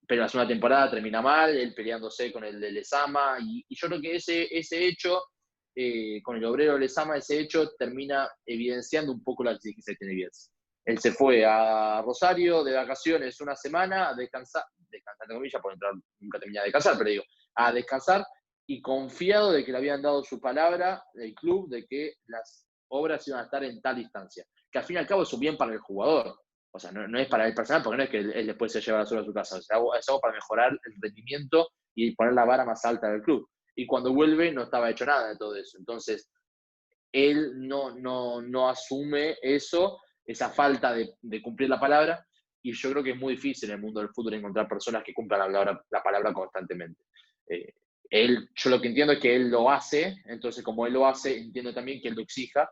Pero la segunda temporada termina mal, él peleándose con el de Lezama, y yo creo que ese hecho, con el obrero de Lezama, ese hecho termina evidenciando un poco la exigencia que tiene Bielsa. Él se fue a Rosario de vacaciones una semana a descansar, descansar entre comillas, por entrar nunca terminaba de descansar, pero digo, a descansar y confiado de que le habían dado su palabra del club de que las obras iban a estar en tal instancia. Que al fin y al cabo es un bien para el jugador. O sea, no es para el personal, porque no es que él después se lleva la sola a su casa. O sea, es algo para mejorar el rendimiento y poner la vara más alta del club. Y cuando vuelve no estaba hecho nada de todo eso. Entonces, él no asume eso, esa falta de cumplir la palabra, y yo creo que es muy difícil en el mundo del fútbol encontrar personas que cumplan la palabra constantemente. Eh, yo lo que entiendo es que él lo hace, entonces como él lo hace, entiendo también que él lo exija,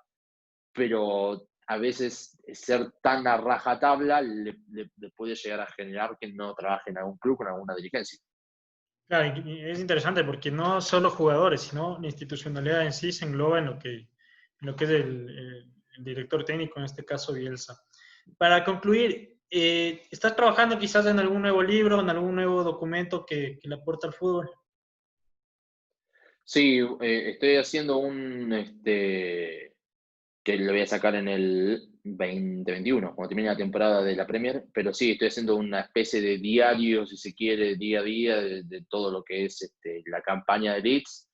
pero a veces ser tan a rajatabla le puede llegar a generar que no trabaje en algún club, con alguna dirigencia. Claro, y es interesante porque no solo jugadores, sino la institucionalidad en sí se engloba en lo que es el director técnico, en este caso Bielsa. Para concluir, ¿estás trabajando quizás en algún nuevo libro, en algún nuevo documento que le aporta al fútbol? Sí, estoy haciendo que lo voy a sacar en el 2021, cuando termine la temporada de la Premier, pero sí, estoy haciendo una especie de diario, si se quiere, día a día, de todo lo que es la campaña de Leeds,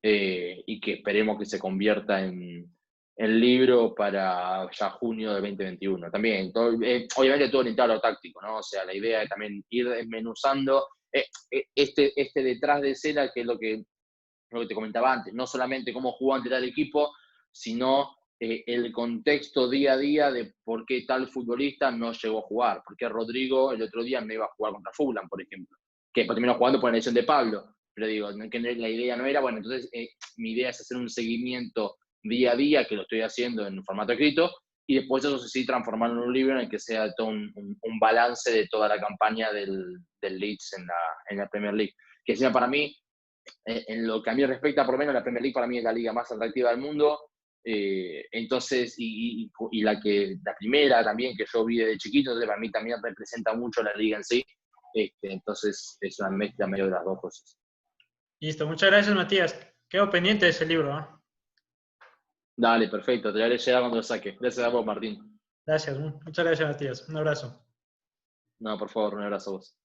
y que esperemos que se convierta en libro para ya junio del 2021. También, obviamente todo orientado a lo táctico, ¿no? O sea, la idea es también ir desmenuzando este detrás de escena, que es lo que te comentaba antes, no solamente cómo jugó ante tal equipo, sino el contexto día a día de por qué tal futbolista no llegó a jugar, por qué Rodrigo el otro día no iba a jugar contra Fulham, por ejemplo, que después terminó jugando por la lesión de Pablo, pero digo, que la idea no era, bueno, entonces mi idea es hacer un seguimiento día a día, que lo estoy haciendo en formato escrito, y después eso sí transformarlo en un libro en el que sea todo un balance de toda la campaña del Leeds en la Premier League, que sea para mí, en lo que a mí respecta, por lo menos la Premier League para mí es la liga más atractiva del mundo. Entonces, la primera también que yo vi de chiquito, entonces para mí también representa mucho la liga en sí. Entonces es una mezcla medio de las dos cosas. Listo, muchas gracias, Matías. Quedo pendiente de ese libro, ¿eh? Dale, perfecto, te lo haré llegar cuando lo saque. Gracias a vos, Martín. Gracias, muchas gracias, Matías. Un abrazo. No, por favor, un abrazo a vos.